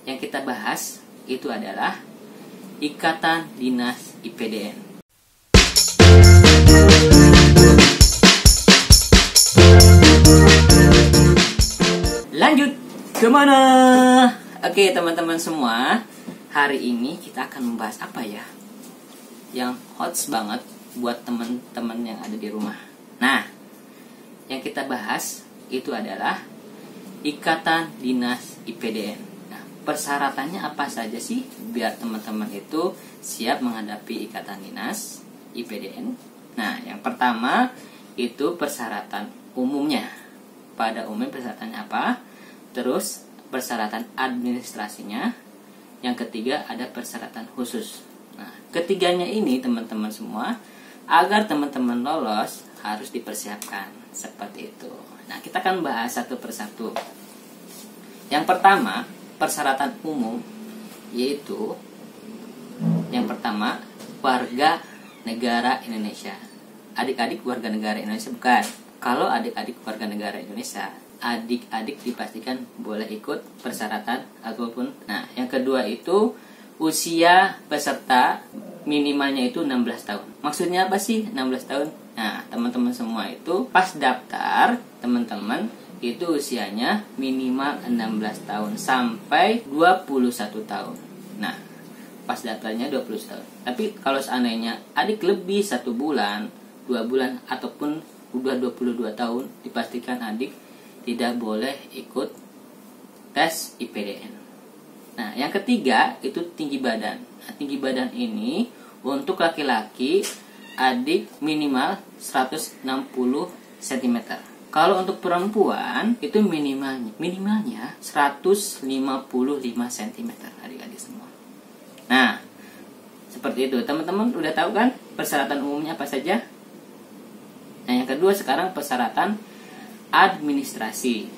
Yang kita bahas itu adalah Ikatan Dinas IPDN. Lanjut kemana? Oke teman-teman semua, hari ini kita akan membahas apa ya? Yang hot banget buat teman-teman yang ada di rumah. Nah, yang kita bahas itu adalah Ikatan Dinas IPDN. Nah, persyaratannya apa saja sih biar teman-teman itu siap menghadapi Ikatan Dinas IPDN? Nah, yang pertama itu persyaratan umumnya. Pada umumnya persyaratannya apa? Terus persyaratan administrasinya. Yang ketiga ada persyaratan khusus. Nah, ketiganya ini teman-teman semua, agar teman-teman lolos harus dipersiapkan seperti itu. Nah, kita akan bahas satu persatu. Yang pertama, persyaratan umum, yaitu yang pertama, warga negara Indonesia. Adik-adik warga negara Indonesia bukan. Kalau adik-adik warga negara Indonesia, adik-adik dipastikan boleh ikut persyaratan ataupun. Nah, yang kedua itu usia peserta minimalnya itu 16 tahun. Maksudnya apa sih 16 tahun? Nah, teman-teman semua itu pas daftar, teman-teman itu usianya minimal 16 tahun sampai 21 tahun. Nah, pas daftarnya 20 tahun. Tapi kalau seandainya adik lebih 1 bulan, 2 bulan ataupun udah 22 tahun, dipastikan adik tidak boleh ikut tes IPDN. Nah, yang ketiga itu tinggi badan. Nah, tinggi badan ini untuk laki-laki adik minimal 160 cm. Kalau untuk perempuan itu minimalnya 155 cm adik-adik semua. Nah, seperti itu. Teman-teman udah tahu kan persyaratan umumnya apa saja? Nah, yang kedua sekarang persyaratan administrasi.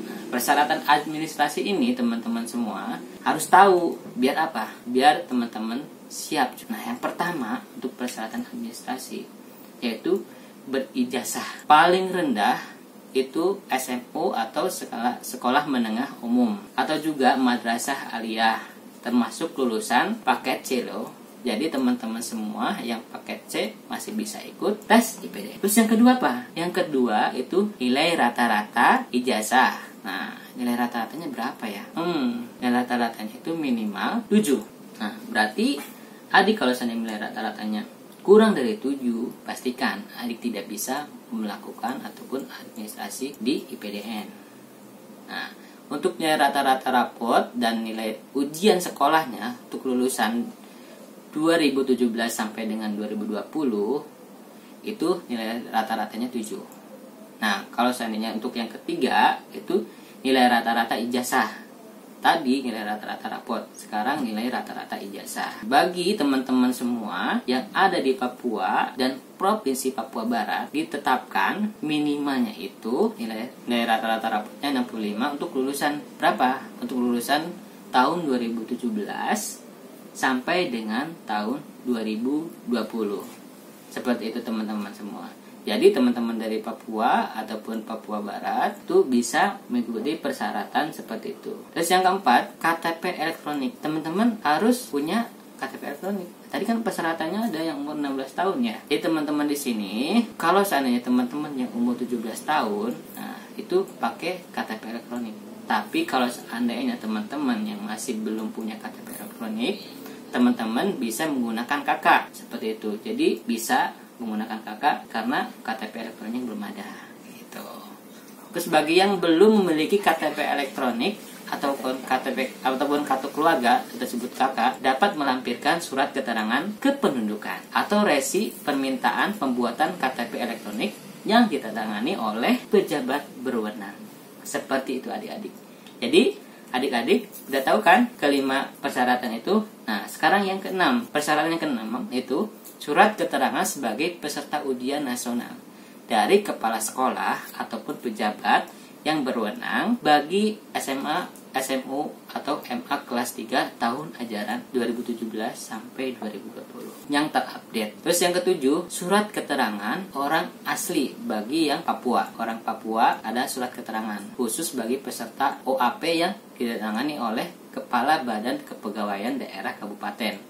Nah, persyaratan administrasi ini teman-teman semua harus tahu. Biar apa? Biar teman-teman siap. Nah, yang pertama untuk persyaratan administrasi yaitu berijazah. Paling rendah itu SMU atau sekolah menengah umum atau juga madrasah aliyah, termasuk lulusan paket C loh. Jadi teman-teman semua yang paket C masih bisa ikut tes IPDN. Terus yang kedua apa? Yang kedua itu nilai rata-rata ijazah. Nah, nilai rata-ratanya berapa ya? Nilai rata-ratanya itu minimal 7. Nah, berarti adik kalau seandainya nilai rata-ratanya kurang dari 7, pastikan adik tidak bisa melakukan ataupun administrasi di IPDN. Nah, untuk nilai rata-rata rapot dan nilai ujian sekolahnya untuk lulusan 2017 sampai dengan 2020 itu nilai rata-ratanya 7. Nah, kalau seandainya untuk yang ketiga itu nilai rata-rata ijazah. Tadi nilai rata-rata rapot, sekarang nilai rata-rata ijazah. Bagi teman-teman semua yang ada di Papua dan Provinsi Papua Barat, ditetapkan minimalnya itu nilai rata-rata rapotnya 65 untuk lulusan berapa? Untuk lulusan tahun 2017 sampai dengan tahun 2020. Seperti itu teman-teman semua. Jadi teman-teman dari Papua ataupun Papua Barat itu bisa mengikuti persyaratan seperti itu. Terus yang keempat, KTP elektronik. Teman-teman harus punya KTP elektronik. Tadi kan persyaratannya ada yang umur 16 tahun ya. Jadi teman-teman di sini, kalau seandainya teman-teman yang umur 17 tahun, nah itu pakai KTP elektronik. Tapi kalau seandainya teman-teman yang masih belum punya KTP elektronik, teman-teman bisa menggunakan KK seperti itu. Jadi bisa menggunakan KK karena KTP elektronik belum ada gitu. Terus bagi yang belum memiliki KTP elektronik ataupun kartu keluarga, kita sebut KK, dapat melampirkan surat keterangan kependudukan atau resi permintaan pembuatan KTP elektronik yang ditandatangani oleh pejabat berwenang. Seperti itu adik-adik. Jadi adik-adik udah tahu kan kelima persyaratan itu. Nah, sekarang yang keenam. Persyaratan yang keenam itu surat keterangan sebagai peserta ujian nasional dari kepala sekolah ataupun pejabat yang berwenang bagi SMA, SMU atau MA kelas 3 tahun ajaran 2017 sampai 2020 yang terupdate. Terus yang ketujuh, surat keterangan orang asli bagi yang Papua. Orang Papua ada surat keterangan khusus bagi peserta OAP yang ditandatangani oleh Kepala Badan Kepegawaian Daerah Kabupaten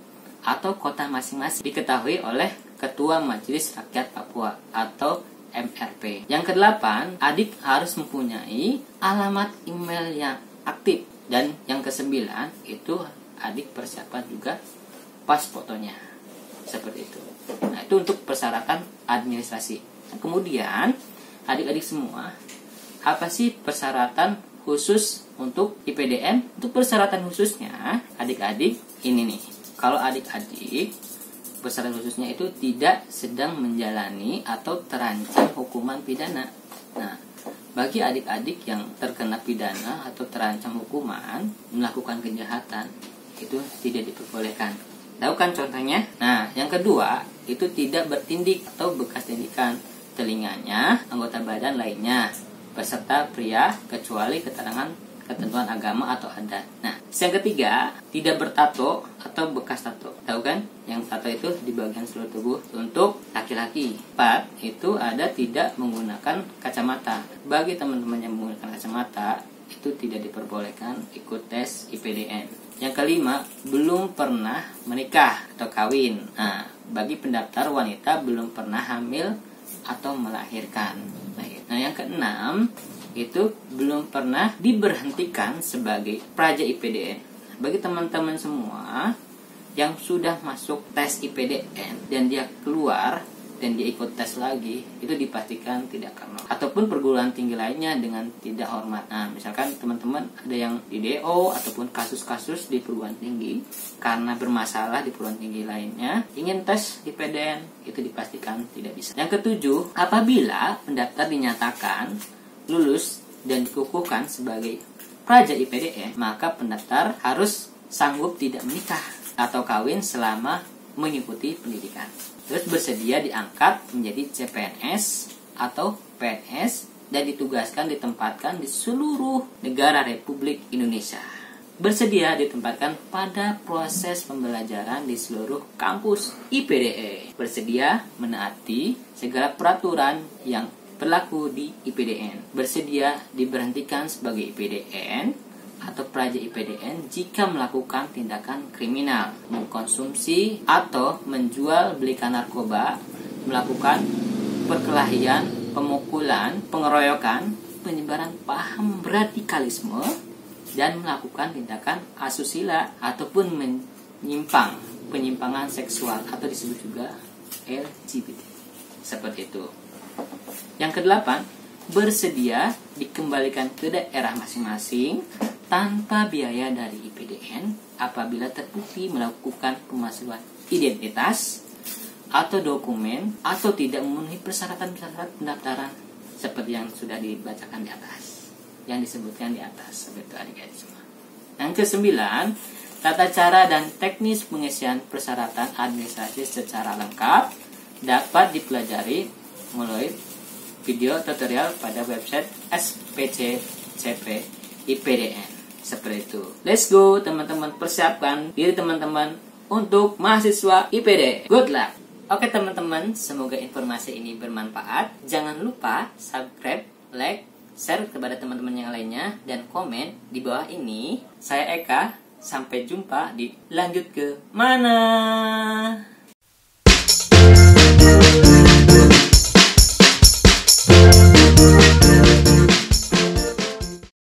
atau kota masing-masing, diketahui oleh Ketua Majelis Rakyat Papua atau MRP. Yang kedelapan, adik harus mempunyai alamat email yang aktif. Dan yang kesembilan, itu adik persiapan juga pas fotonya. Seperti itu. Nah, itu untuk persyaratan administrasi. Nah, kemudian, adik-adik semua, apa sih persyaratan khusus untuk IPDN? Untuk persyaratan khususnya, adik-adik ini nih. Kalau adik-adik, persyaratan khususnya itu tidak sedang menjalani atau terancam hukuman pidana. Nah, bagi adik-adik yang terkena pidana atau terancam hukuman melakukan kejahatan, itu tidak diperbolehkan. Tahu kan contohnya? Nah, yang kedua, itu tidak bertindik atau bekas tindikan telinganya, anggota badan lainnya, beserta pria kecuali ketentuan agama atau adat. Nah, yang ketiga, tidak bertato atau bekas tato. Tahu kan? Yang tato itu di bagian seluruh tubuh untuk laki-laki. 4, itu ada tidak menggunakan kacamata. Bagi teman-teman yang menggunakan kacamata, itu tidak diperbolehkan ikut tes IPDN. Yang kelima, belum pernah menikah atau kawin. Nah, bagi pendaftar wanita belum pernah hamil atau melahirkan. Nah, yang keenam, itu belum pernah diberhentikan sebagai praja IPDN. Bagi teman-teman semua yang sudah masuk tes IPDN dan dia keluar dan dia ikut tes lagi, itu dipastikan tidak akan lolos. Ataupun perguruan tinggi lainnya dengan tidak hormat. Nah, misalkan teman-teman ada yang di DO ataupun kasus-kasus di perguruan tinggi karena bermasalah di perguruan tinggi lainnya, ingin tes IPDN, itu dipastikan tidak bisa. Yang ketujuh, apabila pendaftar dinyatakan lulus dan dikukuhkan sebagai praja IPDN, maka pendaftar harus sanggup tidak menikah atau kawin selama mengikuti pendidikan. Terus bersedia diangkat menjadi CPNS atau PNS dan ditugaskan ditempatkan di seluruh negara Republik Indonesia. Bersedia ditempatkan pada proses pembelajaran di seluruh kampus IPDN. Bersedia menaati segala peraturan yang berlaku di IPDN. Bersedia diberhentikan sebagai IPDN atau praja IPDN jika melakukan tindakan kriminal, mengkonsumsi atau menjual belikan narkoba, melakukan perkelahian, pemukulan, pengeroyokan, penyebaran paham radikalisme, dan melakukan tindakan asusila ataupun penyimpangan seksual atau disebut juga LGBT. Seperti itu. Yang kedelapan, bersedia dikembalikan ke daerah masing-masing tanpa biaya dari IPDN apabila terbukti melakukan pemalsuan identitas atau dokumen atau tidak memenuhi persyaratan-persyaratan pendaftaran seperti yang sudah dibacakan di atas, yang disebutkan di atas. Seperti itu adik-adik semua. Yang kesembilan, tata cara dan teknis pengisian persyaratan administrasi secara lengkap dapat dipelajari melalui video tutorial pada website SPCCP IPDN. Seperti itu. Let's go teman-teman, persiapkan diri teman-teman untuk mahasiswa IPD. Good luck. Oke teman-teman, semoga informasi ini bermanfaat. Jangan lupa subscribe, like, share kepada teman-teman yang lainnya, dan komen di bawah ini. Saya Eka, sampai jumpa di lanjut ke mana.